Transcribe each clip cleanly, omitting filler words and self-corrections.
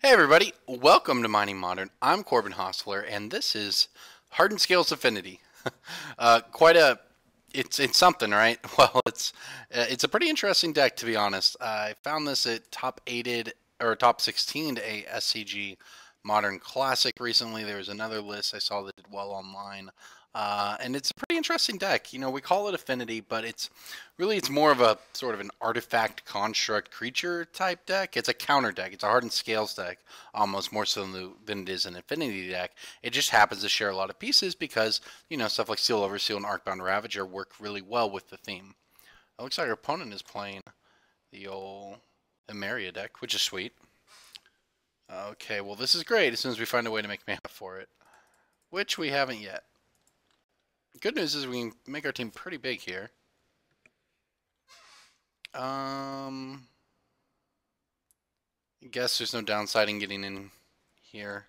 Hey everybody, welcome to Mining Modern. I'm Corbin Hostler, and this is Hardened Scales Affinity. Quite a, it's something, right? Well, it's a pretty interesting deck to be honest. I found this at top 8'd or top 16 a SCG Modern Classic recently. There was another list I saw that did well online. And it's a pretty interesting deck. You know, we call it Affinity, but it's more of a sort of an artifact construct creature type deck. It's a counter deck. It's a Hardened Scales deck, almost more so than it is an Affinity deck. It just happens to share a lot of pieces because, you know, stuff like Seal Overseal and Arcbound Ravager work really well with the theme. It looks like our opponent is playing the old Emeria deck, which is sweet. Okay, well this is great as soon as we find a way to make mana for it, which we haven't yet. Good news is we can make our team pretty big here. I guess there's no downside in getting in here.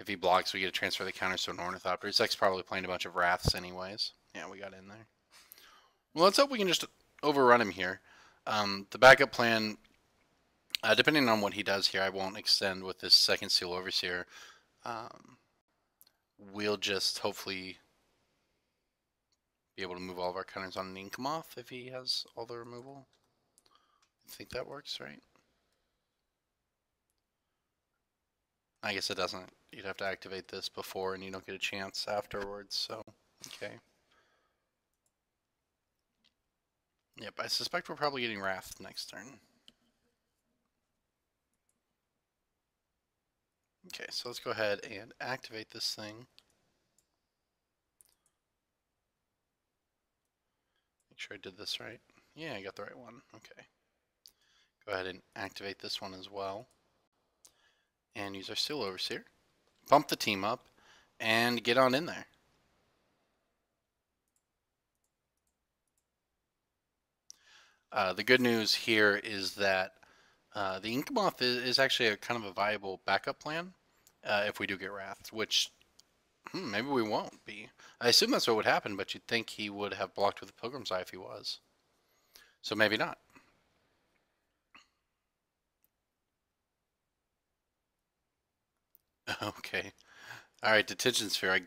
If he blocks, we get to transfer the counters to an Ornithopter. His deck's probably playing a bunch of Wraths anyways. Yeah, we got in there. Well, let's hope we can just overrun him here. The backup plan, depending on what he does here, I won't extend with this second Seal Overseer. We'll just hopefully be able to move all of our counters on an Inkmoth if he has all the removal. I think that works, right? I guess it doesn't. You'd have to activate this before and you don't get a chance afterwards, so okay. Yep, I suspect we're probably getting Wrath next turn. Okay, so let's go ahead and activate this thing. Make sure I did this right. Yeah, I got the right one. Okay. Go ahead and activate this one as well. And use our Seal Overseer. Pump the team up and get on in there. The good news here is that the Inkmoth is actually a kind of a viable backup plan if we do get Wrath, which maybe we won't be. I assume that's what would happen, but you'd think he would have blocked with the Pilgrim's Eye if he was. So maybe not. Okay. Alright, Detention Sphere.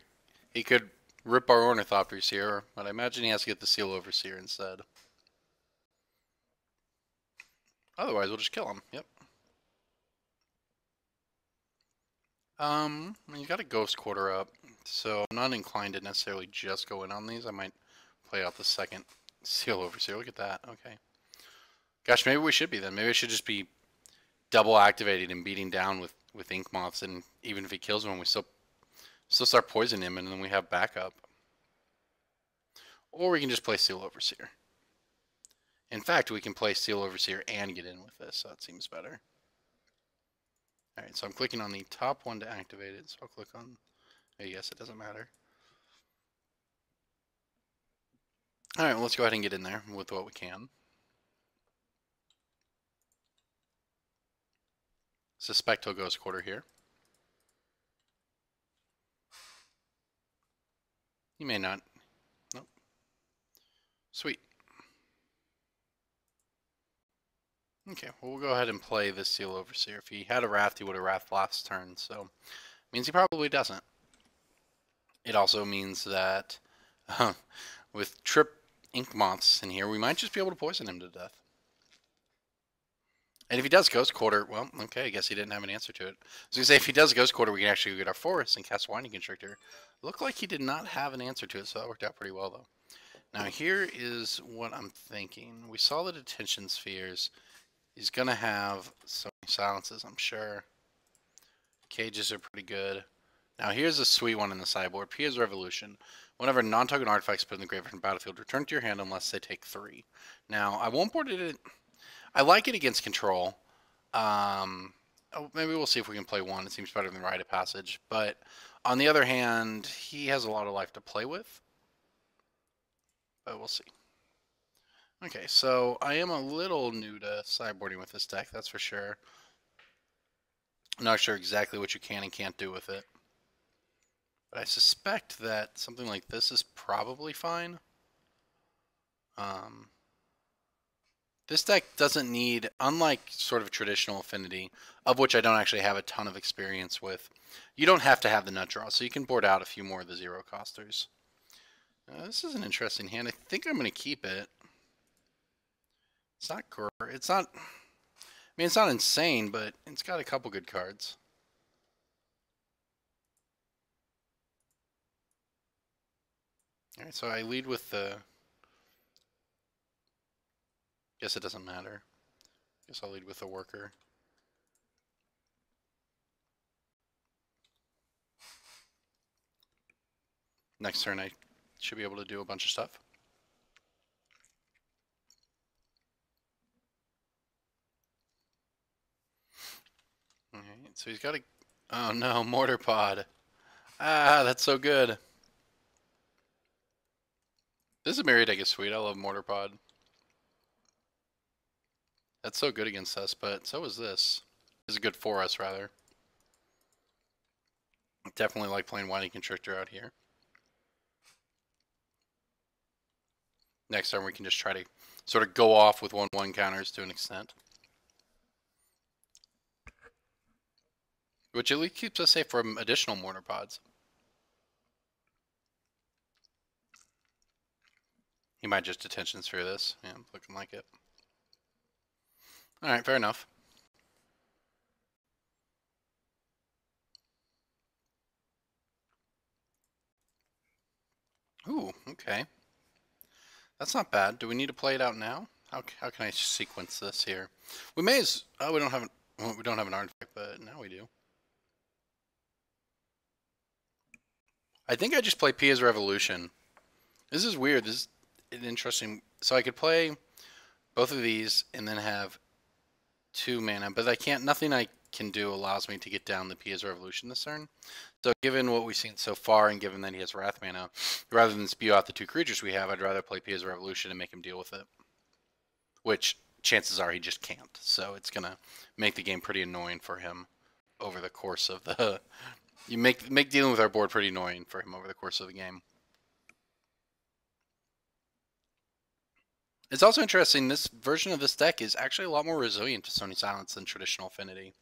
He could rip our Ornithopters here, but I imagine he has to get the Seal Overseer instead. Otherwise, we'll just kill him. Yep. You got a Ghost Quarter up, so I'm not inclined to necessarily just go in on these. I might play out the second Seal Overseer. Look at that. Okay. Gosh, maybe we should be then. Maybe I should just be double activating and beating down with Inkmoths, and even if he kills one, we still start poisoning him, and then we have backup. Or we can just play Seal Overseer. In fact, we can play Seal Overseer and get in with this, so that seems better. Alright, so I'm clicking on the top one to activate it, so I'll click on... I guess it doesn't matter. Alright, well, let's go ahead and get in there with what we can. Suspect he'll Ghost Quarter here. He may not. Nope. Sweet. Okay, well, we'll go ahead and play this Seal Overseer. If he had a Wrath, he would have Wrath last turn, so means he probably doesn't. It also means that with Trip Inkmoths in here, we might just be able to poison him to death. And if he does Ghost Quarter, well, okay, I guess he didn't have an answer to it. I was going to say, if he does Ghost Quarter, we can actually get our Forest and cast Winding Constrictor. Looked like he did not have an answer to it, so that worked out pretty well, though. Now, here is what I'm thinking. We saw the Detention Spheres. He's going to have so many silences, I'm sure. Cages are pretty good. Now, here's a sweet one in the sideboard. Pia's Revolution. Whenever non-token artifacts put in the graveyard from battlefield, return to your hand unless they take 3. Now, I won't board it in... I like it against control. Maybe we'll see if we can play 1. It seems better than Rite of Passage. But on the other hand, he has a lot of life to play with. But we'll see. Okay, so I am a little new to sideboarding with this deck, that's for sure. I'm not sure exactly what you can and can't do with it. But I suspect that something like this is probably fine. This deck doesn't need, unlike sort of traditional Affinity, of which I don't actually have a ton of experience with, you don't have to have the nut draw, so you can board out a few more of the zero costers. This is an interesting hand. I think I'm going to keep it. It's not great. It's not, I mean, it's not insane, but it's got a couple good cards. Alright, so I lead with the... Guess it doesn't matter. Guess I'll lead with the worker. Next turn I should be able to do a bunch of stuff. Alright, so he's got a... Oh no, Mortar Pod. Ah, that's so good. This Emeria deck is sweet. I love Mortar Pod. That's so good against us, but so is this. This is good for us, rather. Definitely like playing Winding Constrictor out here. Next turn we can just try to sort of go off with 1/1 counters to an extent. Which at least keeps us safe from additional Mortar Pods. He might just Attention Sphere this. Yeah, looking like it. Alright, fair enough. Ooh, okay. That's not bad. Do we need to play it out now? How can I sequence this here? We may as... Oh, we don't have an artifact, but now we do. I think I just play Pia's Revolution. This is weird. This is an interesting... So I could play both of these and then have 2 mana, but I can't... Nothing I can do allows me to get down the Pia's Revolution this turn. So given what we've seen so far, and given that he has Wrath mana, rather than spew out the 2 creatures we have, I'd rather play Pia's Revolution and make him deal with it. Which, chances are he just can't. So it's going to make the game pretty annoying for him over the course of the... You make dealing with our board pretty annoying for him over the course of the game. It's also interesting, this version of this deck is actually a lot more resilient to Stony Silence than traditional Affinity.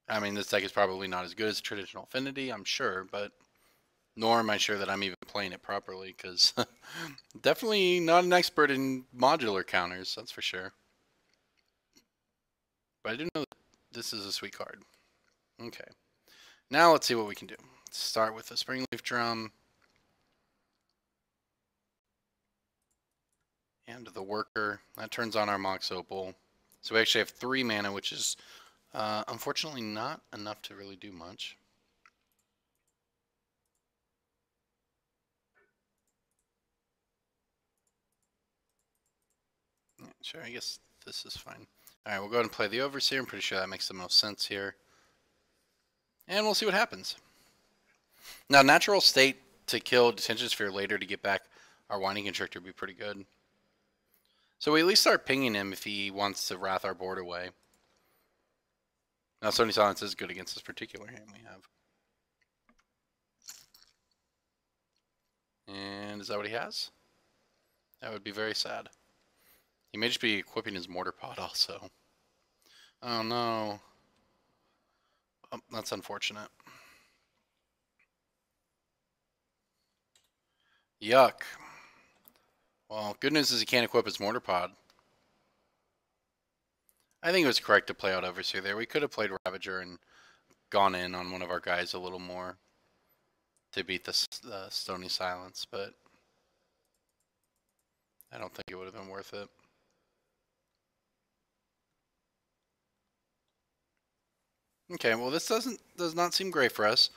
I mean, this deck is probably not as good as traditional Affinity, I'm sure, but nor am I sure that I'm even playing it properly, because definitely not an expert in modular counters, that's for sure. But I do know that this is a sweet card. Okay. Now let's see what we can do. Let's start with the Springleaf Drum. And the worker. That turns on our Mox Opal. So we actually have 3 mana, which is unfortunately not enough to really do much. Yeah, sure, I guess this is fine. Alright, we'll go ahead and play the Overseer. I'm pretty sure that makes the most sense here. And we'll see what happens. Now, Natural State to kill Detention Sphere later to get back our Winding Constrictor would be pretty good. So we at least start pinging him if he wants to Wrath our board away. Now, Stony Silence is good against this particular hand we have. And is that what he has? That would be very sad. He may just be equipping his Mortar Pod also. Oh no. Oh, that's unfortunate. Yuck. Well, good news is he can't equip his Mortar Pod. I think it was correct to play out Overseer there. We could have played Ravager and gone in on one of our guys a little more to beat the Stony Silence, but I don't think it would have been worth it. Okay, well this does not seem great for us.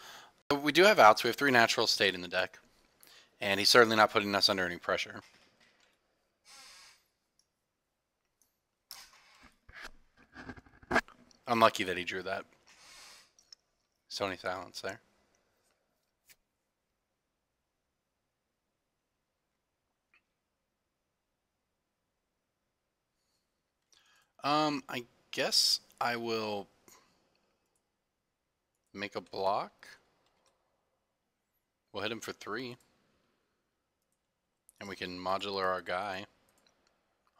But we do have outs. We have 3 Natural State in the deck. And he's certainly not putting us under any pressure. Unlucky that he drew that Stony Silence there. I guess I will make a block. We'll hit him for 3. And we can modular our guy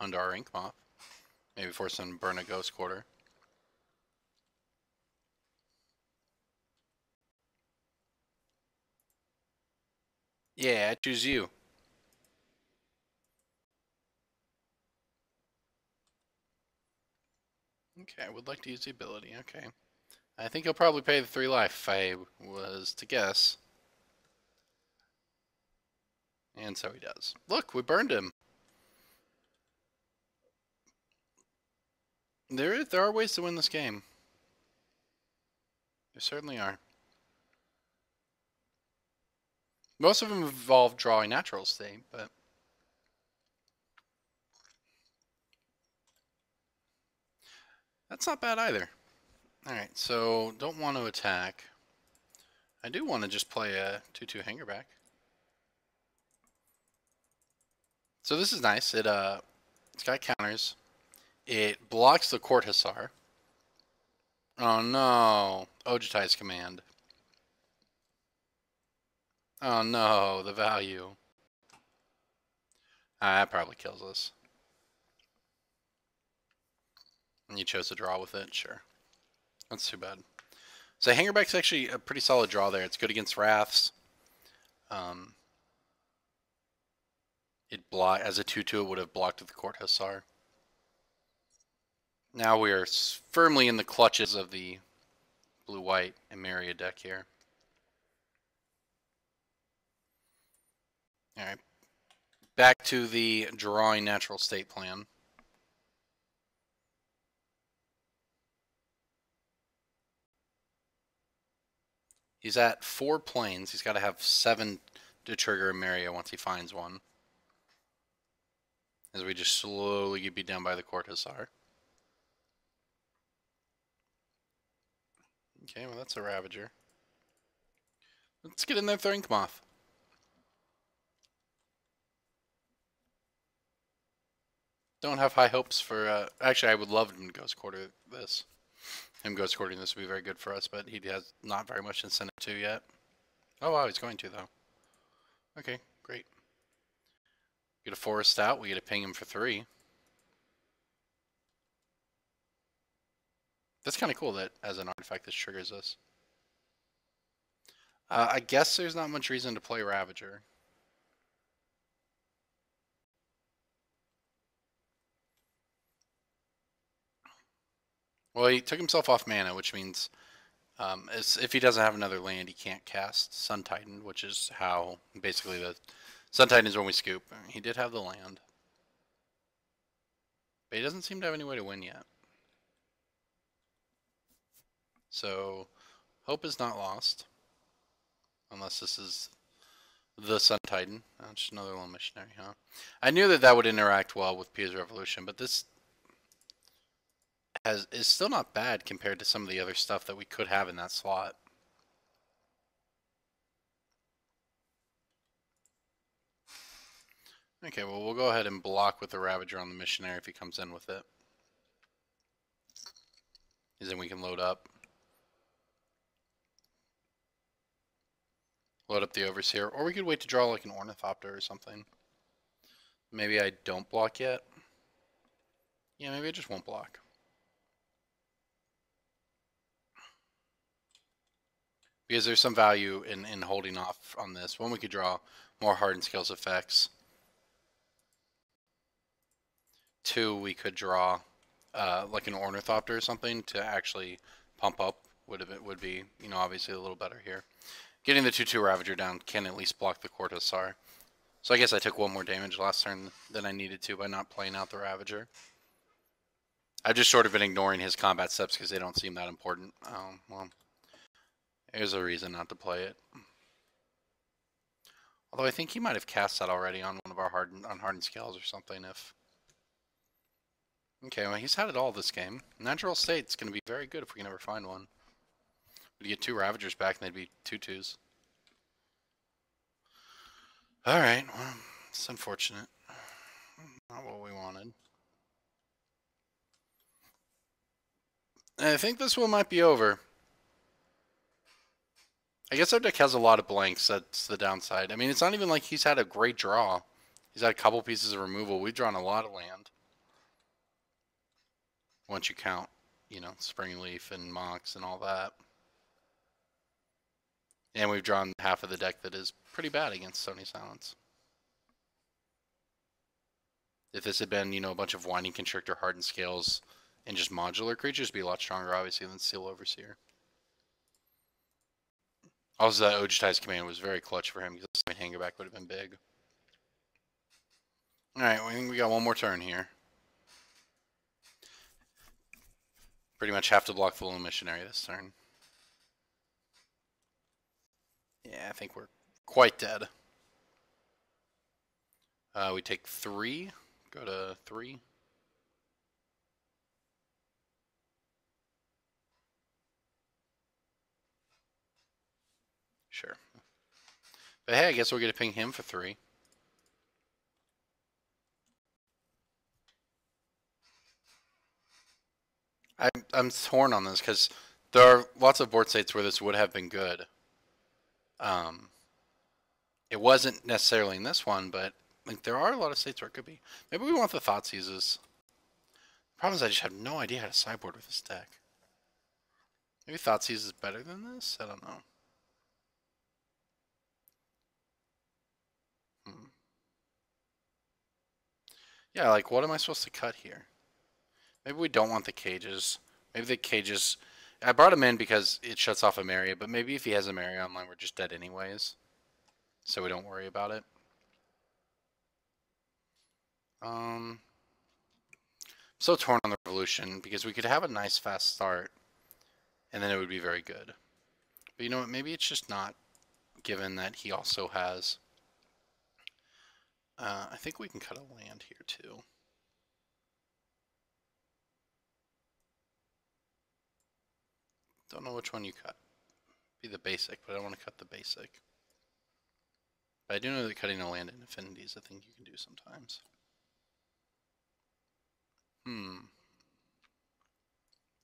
onto our Ink Moth. Maybe force him to burn a Ghost Quarter. Yeah, I choose you. Okay, I would like to use the ability. Okay. I think he'll probably pay the 3 life if I was to guess. And so he does. Look, we burned him. There are ways to win this game. There certainly are. Most of them involve drawing natural state, but that's not bad either. Alright, so don't want to attack. I do want to just play a 2/2 Hangerback. So this is nice. It's got counters. It blocks the Court Hussar. Oh no. Ojutai's command. Oh no, the value. That probably kills us. And you chose to draw with it? Sure. That's too bad. So Hangerback's actually a pretty solid draw there. It's good against Wraths. As a 2/2, it would have blocked the Court Hussar. Now we are firmly in the clutches of the blue-white Emeria deck here. Alright. Back to the drawing natural state plan. He's at 4 planes. He's got to have 7 to trigger Emeria once he finds one. As we just slowly get beat down by the Court Hussar. Okay, well that's a Ravager. Let's get in there with Ink Moth. Don't have high hopes for... actually, I would love him to Ghost Quarter this. Him Ghost Quartering this would be very good for us, but he has not very much incentive to yet. Oh wow, he's going to though. Okay, great. Get a Forest out, we get to ping him for 3. That's kind of cool that as an artifact this triggers us. I guess there's not much reason to play Ravager. Well, he took himself off mana, which means if he doesn't have another land, he can't cast Sun Titan, which is how basically the Sun Titan is when we scoop. He did have the land, but he doesn't seem to have any way to win yet. So hope is not lost, unless this is the Sun Titan. Oh, just another little missionary, huh? I knew that would interact well with Pia's Revolution, but this is still not bad compared to some of the other stuff that we could have in that slot. Okay, well we'll go ahead and block with the Ravager on the missionary if he comes in with it. Because then we can load up. Load up the Overseer, or we could wait to draw like an Ornithopter or something. Maybe I don't block yet. Yeah, maybe I just won't block. Because there's some value in holding off on this. One, we could draw more Hardened Scales effects. 2, we could draw like an Ornithopter or something to actually pump up. Would be, you know, obviously a little better here. Getting the 2/2 Ravager down can at least block the Court Hussar. So I guess I took 1 more damage last turn than I needed to by not playing out the Ravager. I've just sort of been ignoring his combat steps because they don't seem that important. Well, there's a reason not to play it. Although I think he might have cast that already on one of our Hardened Scales or something. Okay, well he's had it all this game. Natural State's going to be very good if we can ever find one. We get 2 Ravagers back and they'd be 2/2s. Alright, well, it's unfortunate. Not what we wanted. I think this one might be over. I guess our deck has a lot of blanks, that's the downside. I mean, it's not even like he's had a great draw. He's had a couple pieces of removal. We've drawn a lot of land. once you count, you know, Springleaf and Mox and all that. And we've drawn half of the deck that is pretty bad against Stony Silence. If this had been, you know, a bunch of Winding Constrictor, Hardened Scales, and just modular creatures, it'd be a lot stronger, obviously, than Steel Overseer. Also, that Ojutai's command was very clutch for him because the Hangerback would have been big. Alright, I think we got one more turn here. Pretty much have to block the Lone Missionary this turn. Yeah, I think we're quite dead. We take 3. Go to 3. Sure. But hey, I guess we'll get to ping him for 3. I'm torn on this because there are lots of board states where this would have been good. It wasn't necessarily in this one, but like there are a lot of states where it could be. Maybe we want the Thoughtseizes. The problem is I just have no idea how to sideboard with this deck. Maybe Thoughtseize is better than this? I don't know. Yeah, like what am I supposed to cut here? Maybe we don't want the cages. Maybe the cages... I brought him in because it shuts off Emeria, but maybe if he has Emeria online, we're just dead anyways. So we don't worry about it. So torn on the Revolution because we could have a nice fast start and then it would be very good. But you know what? Maybe it's just not, given that he also has... I think we can cut a land here too. Don't know which one you cut. Be the basic, but I don't want to cut the basic. But I do know that cutting a land in Affinity is a thing you can do sometimes.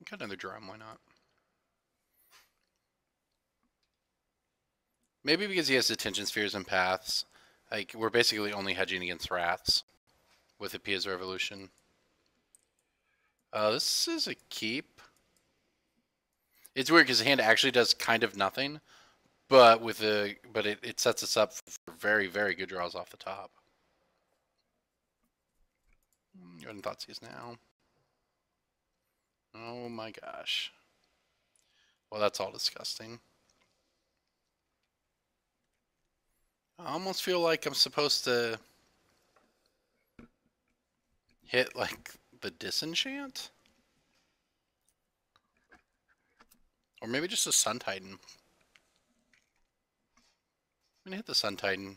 Cut another drum, why not? Maybe because he has Detention Spheres and Paths. Like, we're basically only hedging against Wraths with the Pia's Revolution. This is a keep. It's weird because the hand actually does kind of nothing, but with it sets us up for very, very good draws off the top. Go ahead and Thoughtseize now. Oh my gosh. Well, that's all disgusting. I almost feel like I'm supposed to hit like the Disenchant? Or maybe just a Sun Titan. I'm gonna hit the Sun Titan.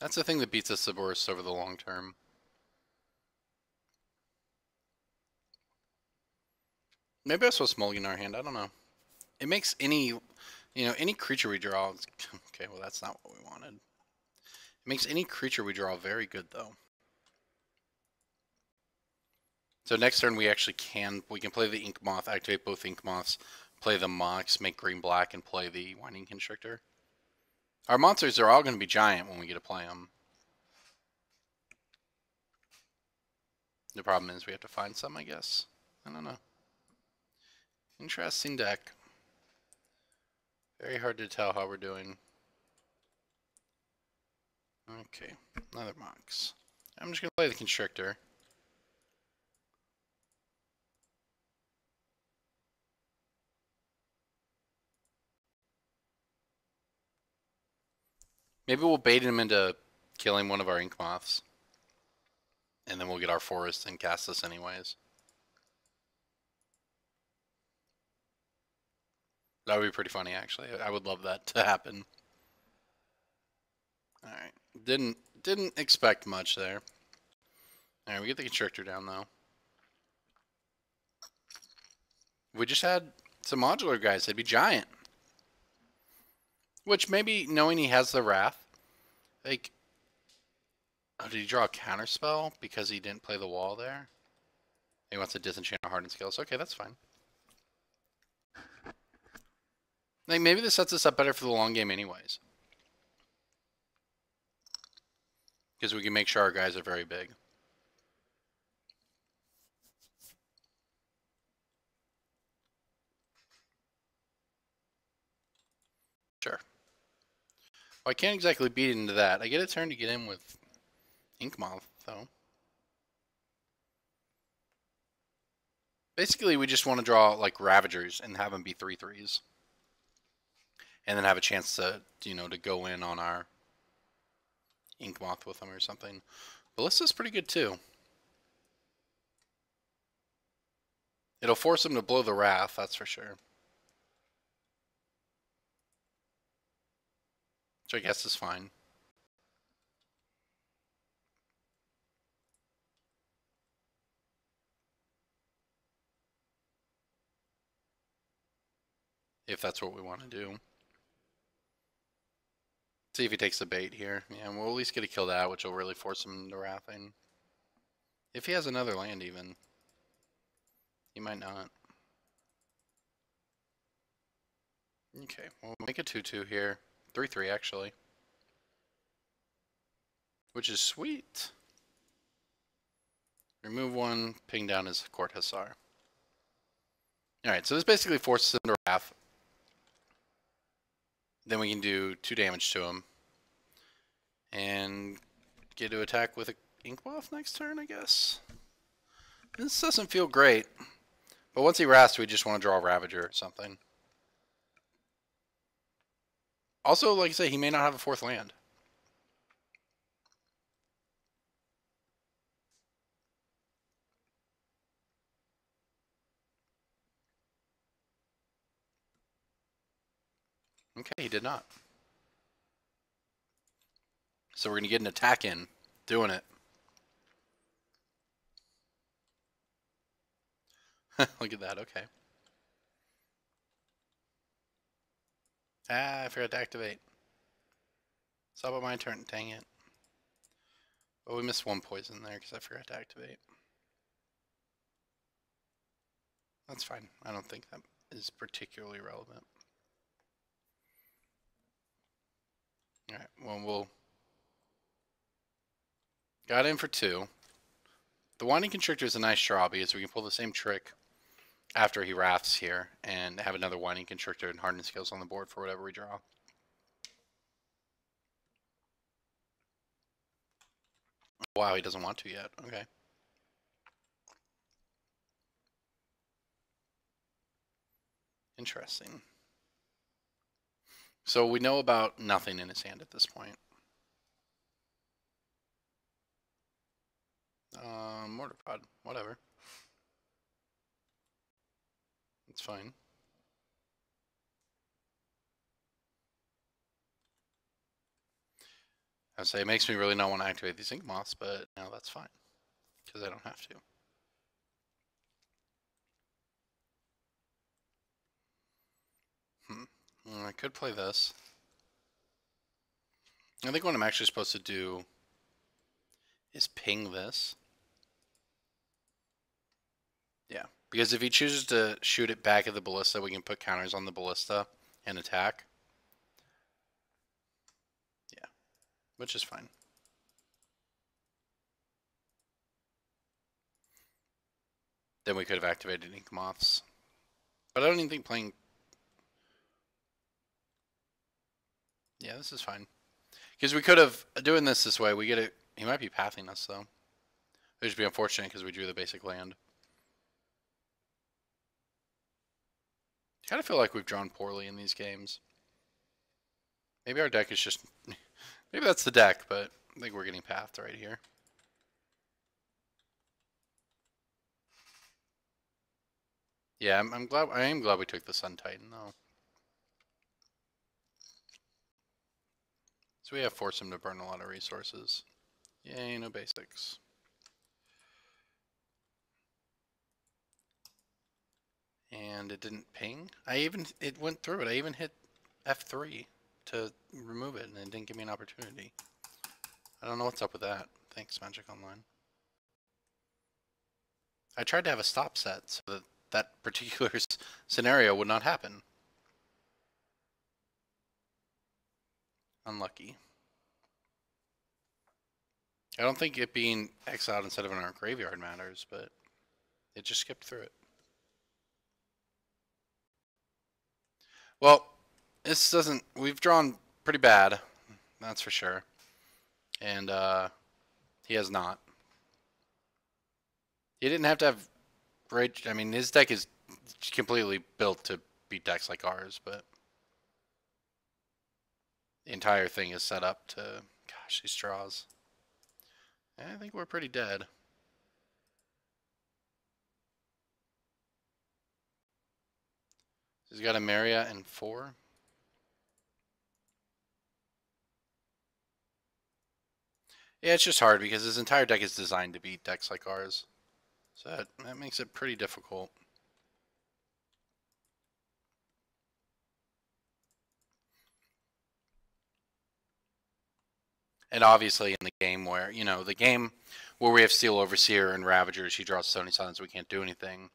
That's the thing that beats us Cerberus over the long term. Maybe I was supposed to mulligan our hand, I don't know. It makes any creature we draw... Okay, well that's not what we wanted. It makes any creature we draw very good, though. So next turn we actually can play the Ink Moth, activate both Ink Moths, play the Mox, make green-black, and play the Winding Constrictor. Our monsters are all going to be giant when we get to play them. The problem is we have to find some, I guess. I don't know. Interesting deck. Very hard to tell how we're doing. Okay, another Mox. I'm just going to play the Constrictor. Maybe we'll bait him into killing one of our Ink Moths. And then we'll get our Forest and cast this anyways. That would be pretty funny, actually. I would love that to happen. Alright. Didn't expect much there. Alright, we get the Constrictor down, though. We just had some modular guys. They'd be giant. Which maybe, knowing he has the Wrath, like... Oh, did he draw a counterspell because he didn't play the wall there? He wants to disenchant our Hardened Scales. Okay, that's fine. Like, maybe this sets us up better for the long game anyways. Because we can make sure our guys are very big. Well, I can't exactly beat into that. I get a turn to get in with Inkmoth, though. Basically, we just want to draw like Ravagers and have them be 3/3s, and then have a chance to, you know, to go in on our Inkmoth with them or something. Ballista's pretty good too. It'll force him to blow the Wrath, that's for sure. Which I guess is fine. If that's what we want to do. See if he takes the bait here. Yeah, we'll at least get a kill that, which will really force him into wrathing. If he has another land even. He might not. Okay, we'll make a 2/2 here. 3/3 actually. Which is sweet. Remove one, ping down his Court Hussar. Alright, so this basically forces him to wrath. Then we can do 2 damage to him. And get to attack with a Inkmoth next turn, I guess. This doesn't feel great. But once he wraths, we just want to draw a Ravager or something. Also, like I say, he may not have a 4th land. Okay, he did not. So we're going to get an attack in. Doing it. Look at that, okay. Ah, I forgot to activate. Stop at my turn, dang it. Oh, we missed 1 poison there because I forgot to activate. That's fine. I don't think that is particularly relevant. Alright, well, we'll... Got in for 2. The Winding Constrictor is a nice draw because we can pull the same trick after he wraths here and have another Winding Constrictor and Hardened Scales on the board for whatever we draw. Wow, he doesn't want to yet. Okay. Interesting. So we know about nothing in his hand at this point. Mortar Pod, whatever. It's fine. I would say it makes me really not want to activate these Ink Moths, but no, that's fine. Because I don't have to. I could play this. I think what I'm actually supposed to do is ping this. Yeah, because if he chooses to shoot it back at the Ballista, we can put counters on the Ballista and attack. Yeah, which is fine. Then we could have activated Ink Moths. But I don't even think playing... Yeah, this is fine. Because we could have... Doing this way, we get it... He might be pathing us, though. It would just be unfortunate because we drew the basic land. I kind of feel like we've drawn poorly in these games. Maybe our deck is just... Maybe that's the deck, but I think we're getting pathed right here. Yeah, I'm glad. I am glad we took the Sun Titan though. So we have forced him to burn a lot of resources. Yay, no basics. And it didn't ping. It went through it. I even hit F3 to remove it, and it didn't give me an opportunity. I don't know what's up with that. Thanks, Magic Online. I tried to have a stop set so that that particular scenario would not happen. Unlucky. I don't think it being exiled instead of in our graveyard matters, but it just skipped through it. Well, this doesn't... We've drawn pretty bad. That's for sure. And he has not. He didn't have to have rage. I mean, his deck is completely built to beat decks like ours, but the entire thing is set up to. Gosh, these draws. I think we're pretty dead. He's got Emeria and 4. Yeah, it's just hard because his entire deck is designed to beat decks like ours. So that makes it pretty difficult. And obviously in the game where, the game where we have Steel Overseer and Ravagers, he draws so many silence we can't do anything.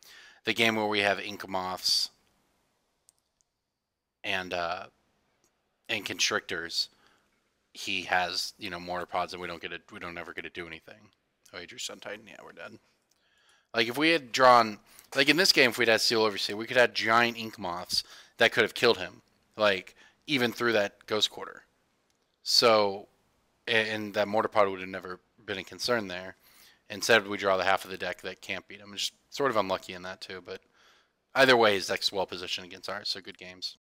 The game where we have Ink Moths and Constrictors, he has, Mortar Pods and we don't ever get to do anything. Oh, he drew Sun Titan, yeah, we're dead. Like if we had drawn, like in this game, if we'd had Steel Overseer, we could have giant Ink Moths that could have killed him, like even through that Ghost Quarter. So, and that Mortar Pod would have never been a concern there. Instead, we draw the half of the deck that can't beat him. It's just sort of unlucky in that too, but either way, his deck's well positioned against ours, so good games.